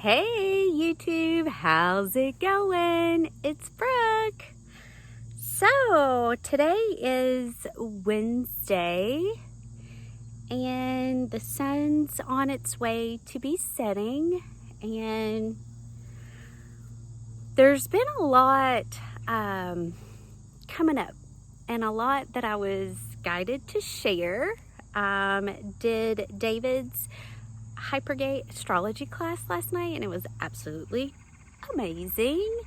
Hey YouTube, how's it going? It's Brooke. So today is Wednesday and the sun's on its way to be setting, and there's been a lot coming up and a lot that I was guided to share. Did David's Hypergate Astrology class last night, and it was absolutely amazing.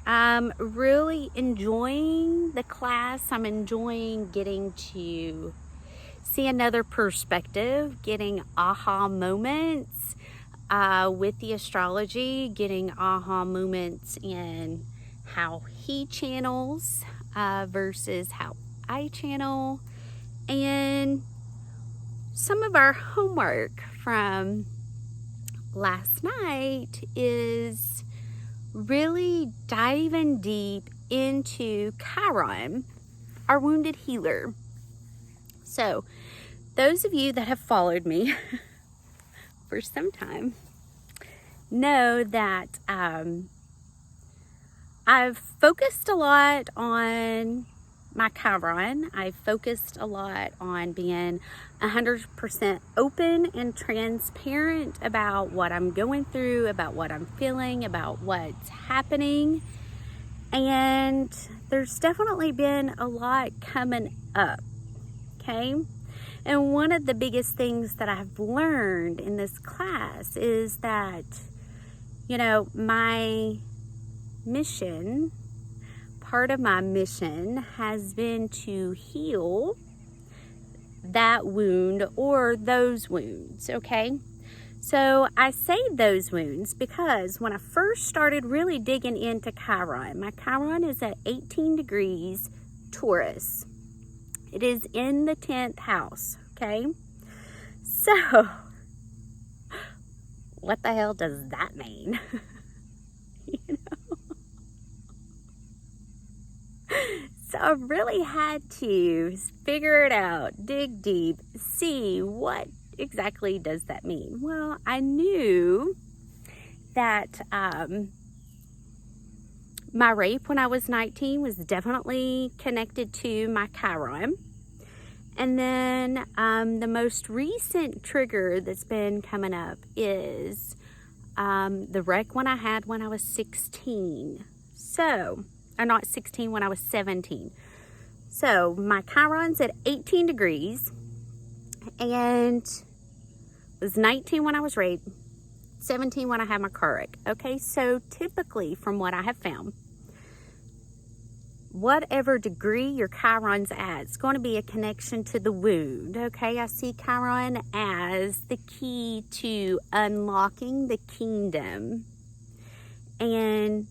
I'm really enjoying the class. I'm enjoying getting to see another perspective, getting aha moments with the astrology, getting aha moments in how he channels versus how I channel, and some of our homework from last night is really diving deep into Chiron, our wounded healer. So those of you that have followed me for some time know that I've focused a lot on my Chiron. I've focused a lot on being 100% open and transparent about what I'm going through, about what I'm feeling, about what's happening. And there's definitely been a lot coming up, okay? And one of the biggest things that I've learned in this class is that, my mission, part of my mission has been to heal that wound or those wounds, okay? So I say those wounds because when I first started really digging into Chiron, my Chiron is at 18 degrees Taurus. It is in the 10th house, okay? So what the hell does that mean? So I really had to figure it out, dig deep, see what exactly does that mean. Well, I knew that my rape when I was 19 was definitely connected to my Chiron. And then the most recent trigger that's been coming up is the wreck when I had when I was 16. Or not 16, when I was 17. So my Chiron's at 18 degrees and was 19 when I was raped, 17 when I had my car wreck. Okay, so typically from what I have found, whatever degree your Chiron's at, it's going to be a connection to the wound. Okay, I see Chiron as the key to unlocking the kingdom, and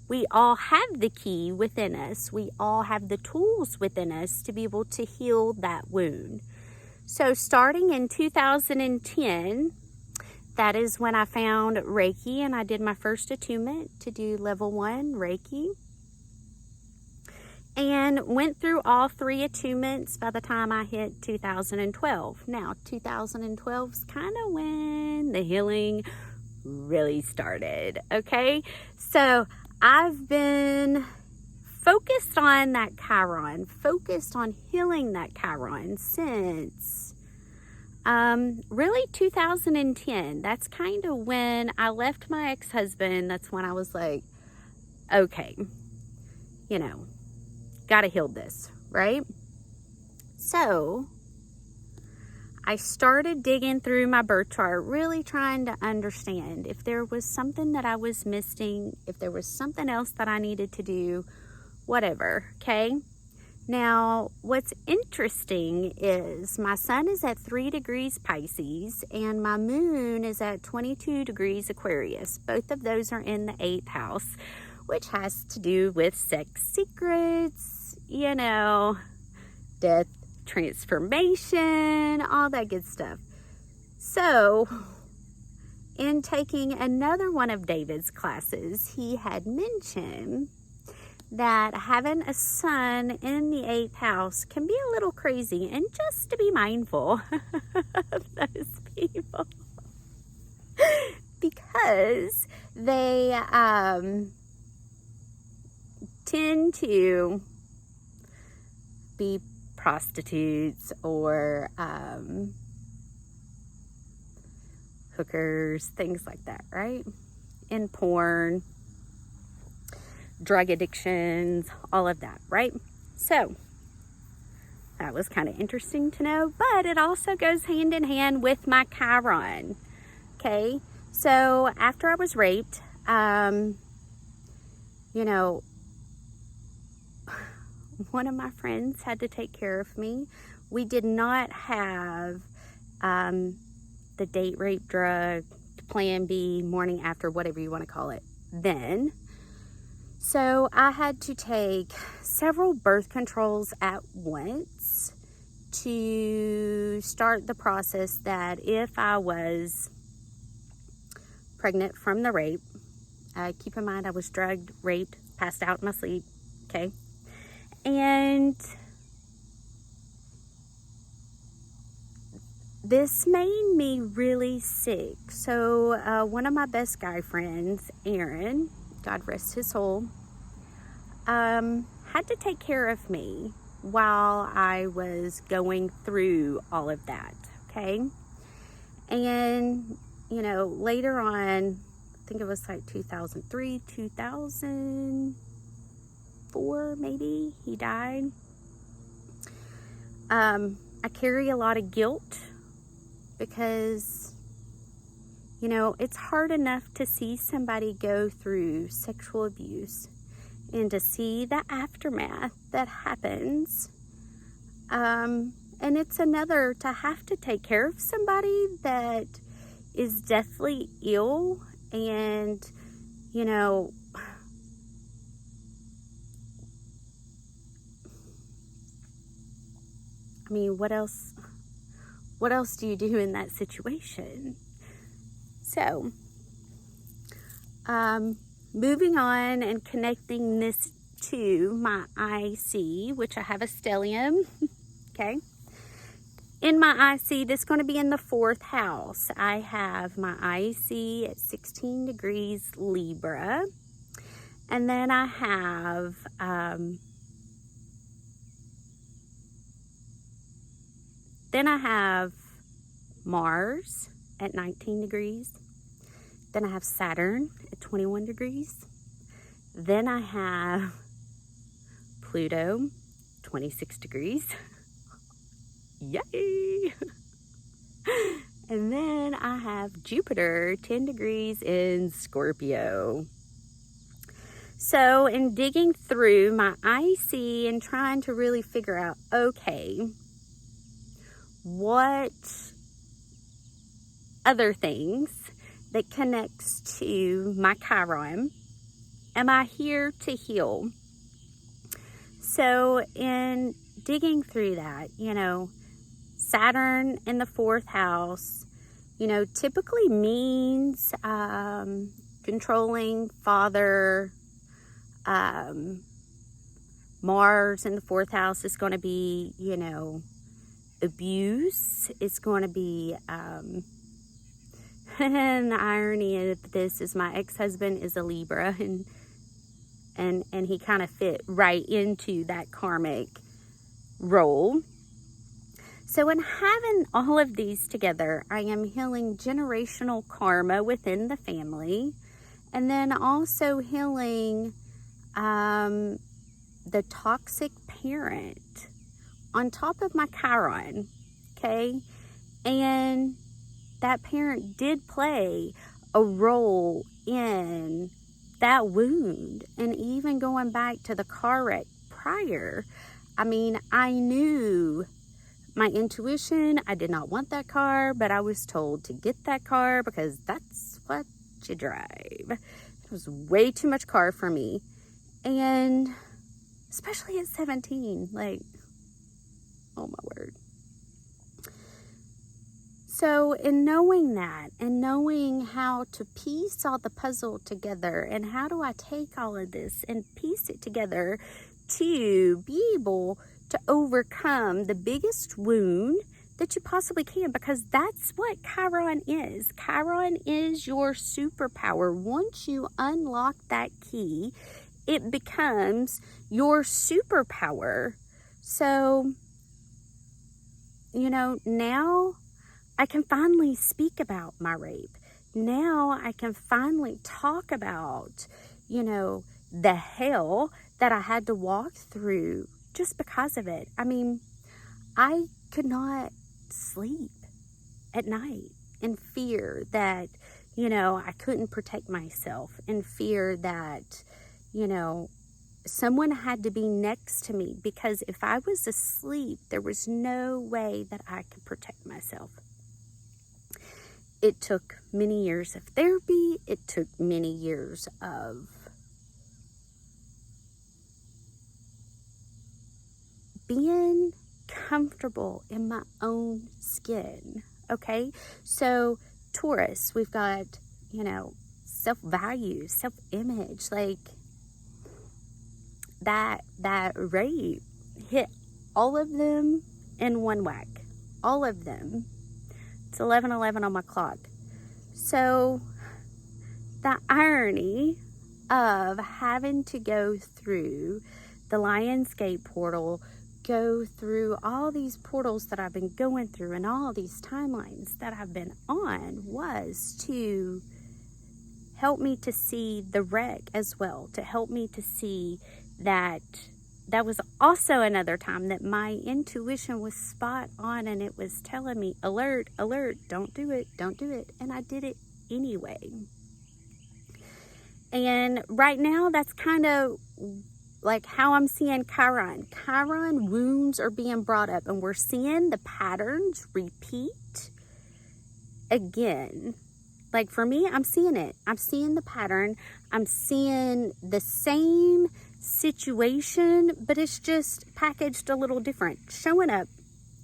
we all have the key within us. We all have the tools within us to be able to heal that wound. So starting in 2010, that is when I found Reiki, and I did my first attunement to do level 1 Reiki. And went through all 3 attunements by the time I hit 2012. Now, 2012 is kind of when the healing really started, okay? So I've been focused on that Chiron, focused on healing that Chiron since really 2010. That's kind of when I left my ex-husband. That's when I was like, okay, gotta heal this, right? So I started digging through my birth chart, really trying to understand if there was something that I was missing, if there was something else that I needed to do, whatever, okay? Now, what's interesting is my sun is at 3 degrees Pisces and my moon is at 22 degrees Aquarius. Both of those are in the 8th house, which has to do with sex secrets, death, transformation, all that good stuff. So in taking another one of David's classes, he had mentioned that having a sun in the 8th house can be a little crazy, and just to be mindful of those people. Because because they tend to be prostitutes or hookers, things like that, right? In porn, drug addictions, all of that, right? So that was kind of interesting to know, but it also goes hand in hand with my Chiron. Okay, so after I was raped, you know, one of my friends had to take care of me. We did not have the date rape drug, plan B, morning after, whatever you want to call it, then. So I had to take several birth controls at once to start the process that if I was pregnant from the rape, keep in mind I was drugged, raped, passed out in my sleep, okay? And this made me really sick. So one of my best guy friends, Aaron, God rest his soul, had to take care of me while I was going through all of that, okay? And, you know, later on, I think it was like 2003, 2004, maybe, he died. I carry a lot of guilt because, you know, it's hard enough to see somebody go through sexual abuse and to see the aftermath that happens. And it's another to have to take care of somebody that is deathly ill and, you know, I mean, what else do you do in that situation? So, moving on and connecting this to my IC, which I have a stellium, okay? In my IC, this is going to be in the 4th house. I have my IC at 16 degrees Libra. And then I have Mars at 19 degrees. Then I have Saturn at 21 degrees. Then I have Pluto, 26 degrees. Yay! And then I have Jupiter, 10 degrees in Scorpio. So in digging through my IC and trying to really figure out, okay, what other things that connects to my Chiron am I here to heal? So in digging through that, you know, Saturn in the 4th house, you know, typically means controlling, father. Mars in the 4th house is going to be, you know, abuse. It's going to be, and the irony of this is my ex-husband is a Libra, and he kind of fit right into that karmic role. So in having all of these together, I am healing generational karma within the family, and then also healing the toxic parent on top of my Chiron, okay? And that parent did play a role in that wound. And even going back to the car wreck prior, I mean, I knew my intuition, I did not want that car, but I was told to get that car because that's what you drive. It was way too much car for me. And especially at 17, like, oh my word. So in knowing that and knowing how to piece all the puzzle together and how do I take all of this and piece it together to be able to overcome the biggest wound that you possibly can, because that's what Chiron is. Chiron is your superpower. Once you unlock that key, it becomes your superpower. So, you know, now I can finally speak about my rape. Now I can finally talk about, you know, the hell that I had to walk through just because of it. I mean, I could not sleep at night in fear that, you know, I couldn't protect myself, in fear that, you know, someone had to be next to me, because if I was asleep, there was no way that I could protect myself. It took many years of therapy. It took many years of being comfortable in my own skin. Okay, so Taurus, we've got, you know, self-value, self-image. Like that rape hit all of them in one whack. All of them. It's 11:11 on my clock. So the irony of having to go through the Lionsgate portal, go through all these portals that I've been going through and all these timelines that I've been on, was to help me to see the wreck as well, to help me to see that that was also another time that my intuition was spot on, and it was telling me, alert, alert, don't do it, don't do it. And I did it anyway. And right now, that's kind of like how I'm seeing Chiron. Chiron wounds are being brought up, and we're seeing the patterns repeat again. Like for me, I'm seeing it. I'm seeing the pattern. I'm seeing the same situation, but it's just packaged a little different, showing up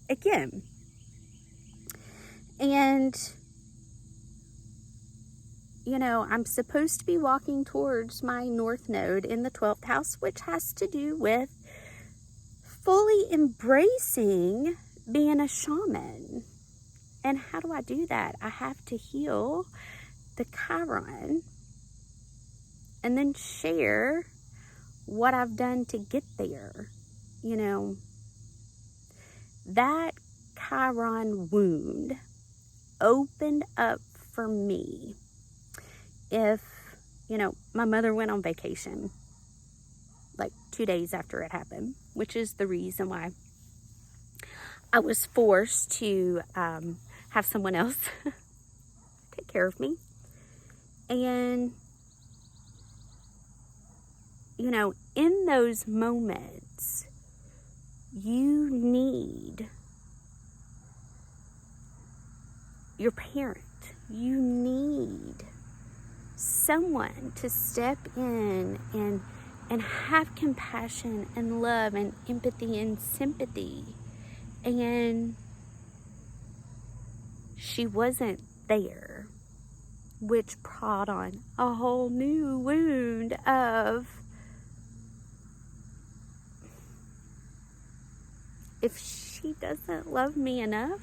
again. And, you know, I'm supposed to be walking towards my North Node in the 12th house, which has to do with fully embracing being a shaman. And how do I do that? I have to heal the Chiron and then share what I've done to get there. You know, that Chiron wound opened up for me. If, you know, my mother went on vacation like 2 days after it happened, which is the reason why I was forced to have someone else take care of me. And, you know, in those moments, you need your parent. You need someone to step in and have compassion and love and empathy and sympathy. And she wasn't there, which brought on a whole new wound of, if she doesn't love me enough,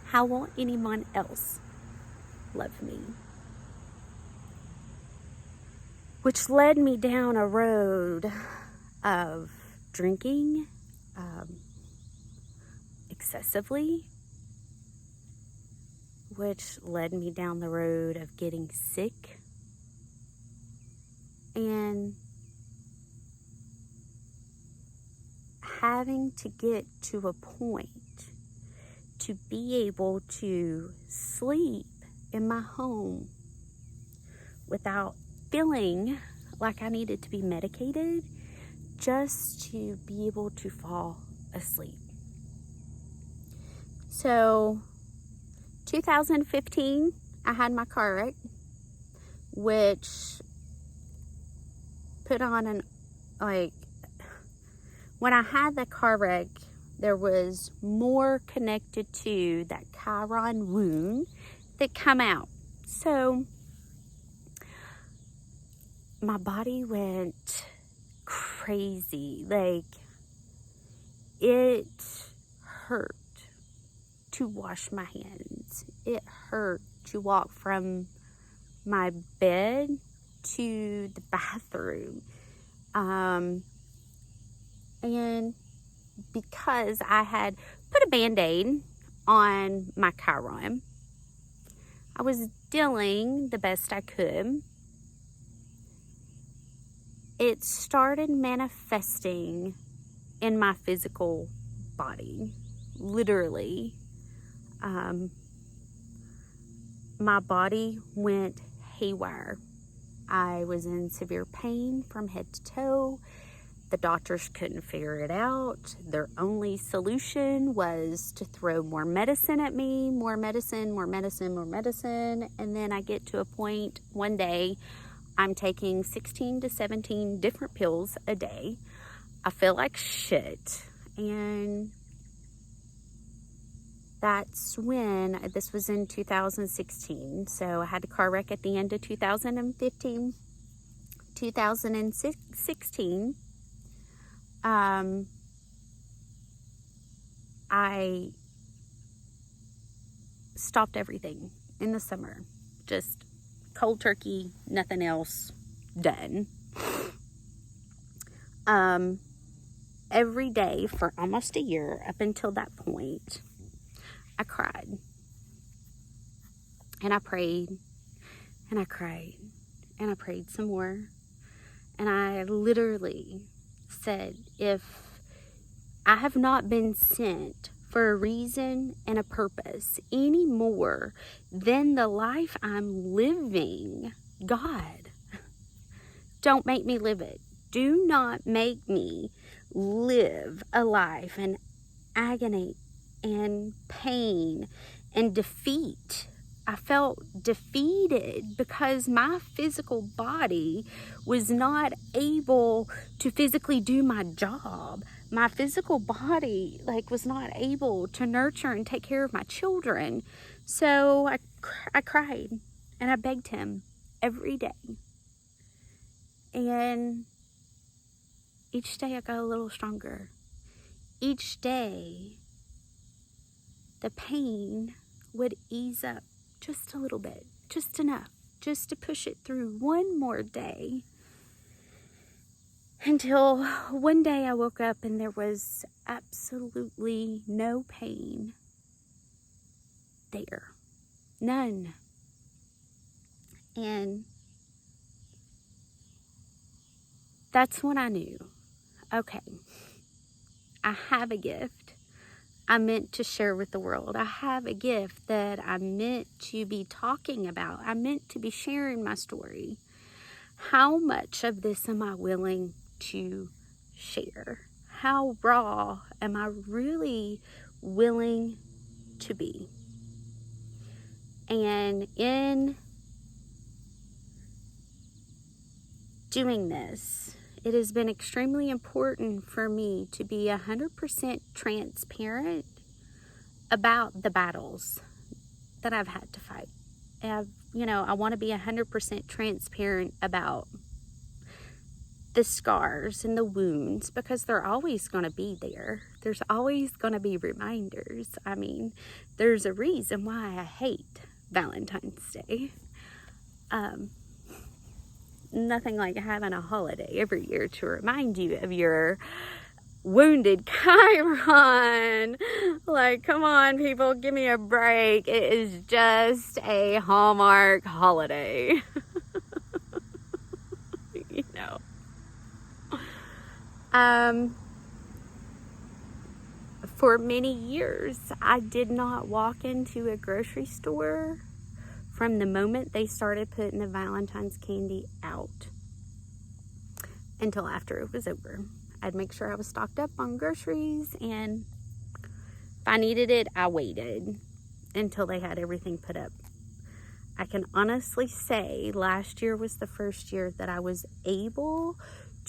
how will anyone else love me? Which led me down a road of drinking excessively, which led me down the road of getting sick, and having to get to a point to be able to sleep in my home without feeling like I needed to be medicated, just to be able to fall asleep. So 2015, I had my car wreck, which put on when I had the car wreck, there was more connected to that Chiron wound that come out. So my body went crazy. Like, it hurt to wash my hands. It hurt to walk from my bed to the bathroom. And because I had put a Band-Aid on my Chiron, I was dealing the best I could. It started manifesting in my physical body, literally. My body went haywire. I was in severe pain from head to toe. The doctors couldn't figure it out. Their only solution was to throw more medicine at me, more medicine, more medicine, more medicine. And then I get to a point one day, I'm taking 16 to 17 different pills a day. I feel like shit. And that's when, this was in 2016. So I had a car wreck at the end of 2015. 2016. I stopped everything in the summer. Just cold turkey, nothing else, done. Every day for almost a year up until that point, I cried. And I prayed. And I cried. And I prayed some more. And I literally said, if I have not been sent for a reason and a purpose any more than the life I'm living, God, don't make me live it. Do not make me live a life in agony and pain and defeat. I felt defeated because my physical body was not able to physically do my job. My physical body was not able to nurture and take care of my children. So I cried and I begged him every day. And each day I got a little stronger. Each day the pain would ease up just a little bit, just enough, just to push it through one more day. Until one day I woke up and there was absolutely no pain there. None. And that's when I knew, okay, I have a gift I'm meant to share with the world. I have a gift that I'm meant to be talking about. I'm meant to be sharing my story. How much of this am I willing to share? How raw am I really willing to be? And in doing this, it has been extremely important for me to be 100% transparent about the battles that I've had to fight. I want to be 100% transparent about the scars and the wounds, because they're always going to be there. There's always going to be reminders. I mean, there's a reason why I hate Valentine's Day. Nothing like having a holiday every year to remind you of your wounded Chiron. Come on, people, give me a break. It is just a Hallmark holiday. For many years, I did not walk into a grocery store from the moment they started putting the Valentine's candy out until after it was over. I'd make sure I was stocked up on groceries, and if I needed it, I waited until they had everything put up. I can honestly say last year was the first year that I was able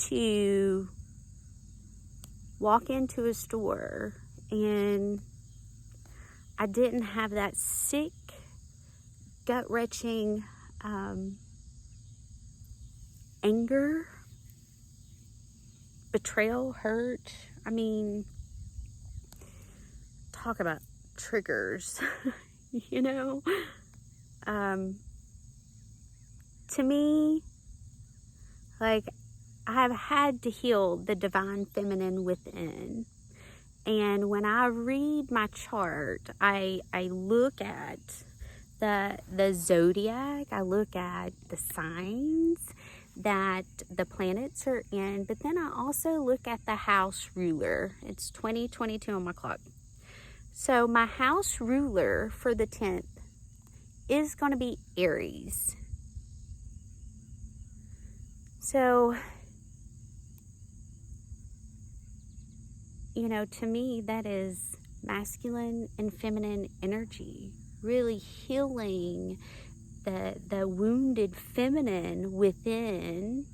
to walk into a store and I didn't have that sick, gut-wrenching anger, betrayal, hurt. I mean, talk about triggers, you know, to me, like, I have had to heal the divine feminine within. And when I read my chart, I look at the zodiac, I look at the signs that the planets are in, but then I also look at the house ruler. It's 2022 on my clock. So my house ruler for the 10th is going to be Aries. So, you know, to me, that is masculine and feminine energy, really healing the wounded feminine within,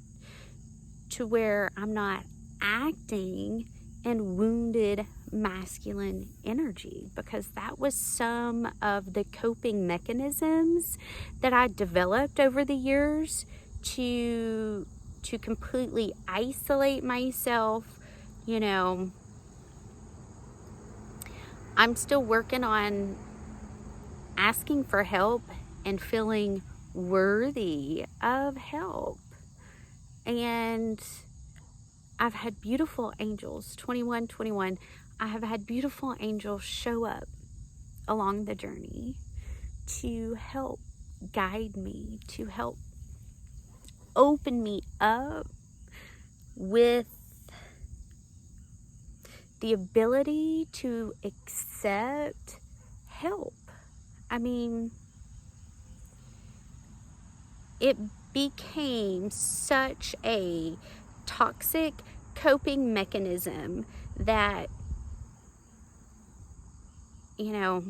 to where I'm not acting in wounded masculine energy, because that was some of the coping mechanisms that I developed over the years to completely isolate myself. You know, I'm still working on asking for help and feeling worthy of help. And I've had beautiful angels, 2121, I have had beautiful angels show up along the journey to help guide me, to help open me up with the ability to accept help. I mean, it became such a toxic coping mechanism that, you know,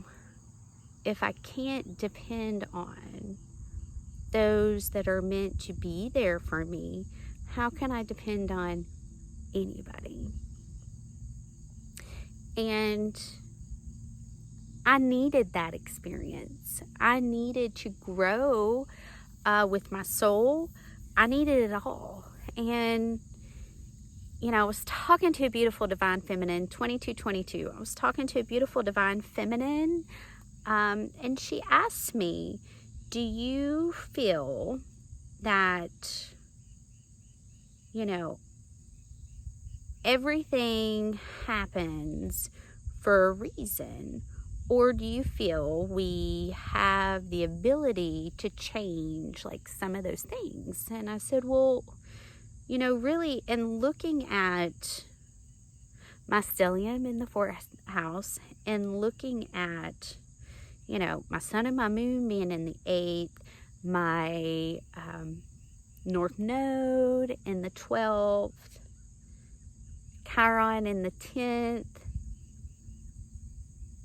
if I can't depend on those that are meant to be there for me, how can I depend on anybody? And I needed that experience. I needed to grow with my soul. I needed it all. And, you know, I was talking to a beautiful divine feminine, 2222. I was talking to a beautiful divine feminine, and she asked me, do you feel that, you know, everything happens for a reason? Or do you feel we have the ability to change, like, some of those things? And I said, well, you know, really, in looking at my stellium in the 4th house, and looking at, you know, my sun and my moon being in the 8th, my North Node in the 12th, Chiron in the 10th,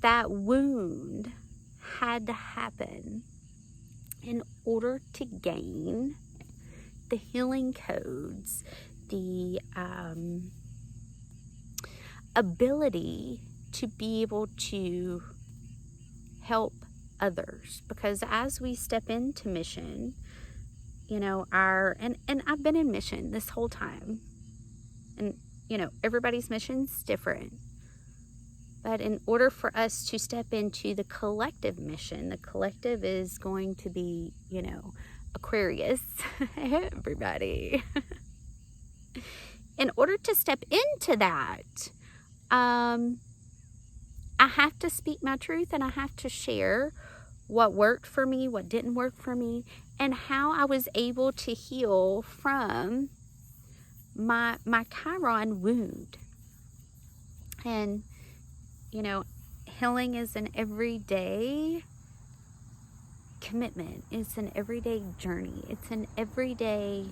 that wound had to happen in order to gain the healing codes, the ability to be able to help others. Because as we step into mission, you know, and I've been in mission this whole time, and, you know, everybody's mission's different. But in order for us to step into the collective mission, the collective is going to be, you know, Aquarius, everybody. In order to step into that, I have to speak my truth, and I have to share what worked for me, what didn't work for me, and how I was able to heal from my Chiron wound. And, you know, healing is an everyday commitment. It's an everyday journey. It's an everyday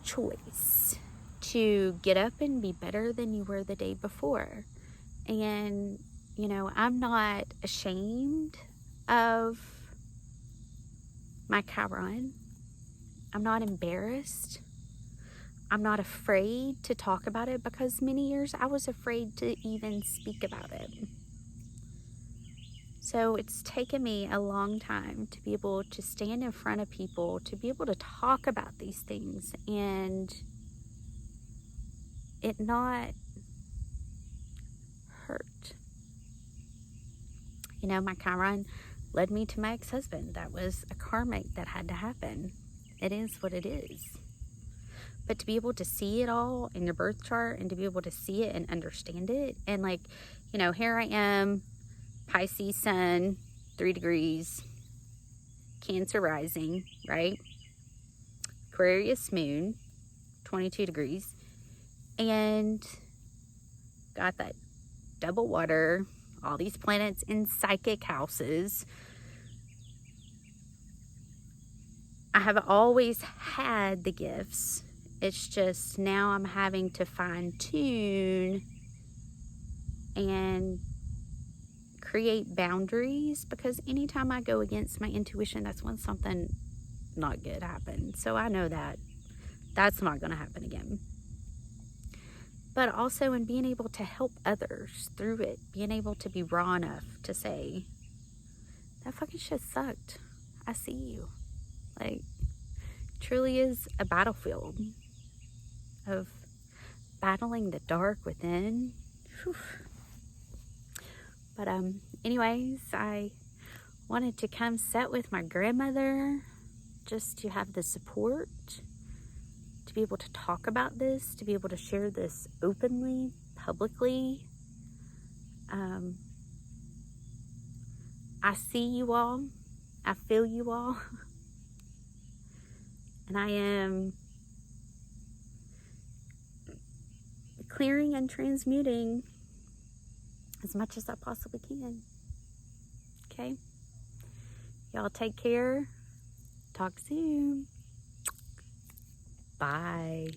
choice to get up and be better than you were the day before. And, you know, I'm not ashamed of my Chiron. I'm not embarrassed. I'm not afraid to talk about it, because many years I was afraid to even speak about it. So it's taken me a long time to be able to stand in front of people, to be able to talk about these things, and it not hurt. You know, my Chiron led me to my ex-husband. That was a karmic that had to happen. It is what it is. But to be able to see it all in your birth chart and to be able to see it and understand it, and like, you know, here I am, Pisces sun, 3 degrees, Cancer rising, right? Aquarius moon, 22 degrees, and got that double water, all these planets in psychic houses. I have always had the gifts. It's just now I'm having to fine tune and create boundaries, because anytime I go against my intuition, that's when something not good happens. So I know that that's not going to happen again. But also in being able to help others through it, being able to be raw enough to say, that fucking shit sucked. I see you. Like, truly is a battlefield of battling the dark within. Whew. But anyways, I wanted to come sit with my grandmother just to have the support, to be able to talk about this, to be able to share this openly, publicly. I see you all. I feel you all. And I am clearing and transmuting as much as I possibly can. Okay? Y'all take care. Talk soon. Bye.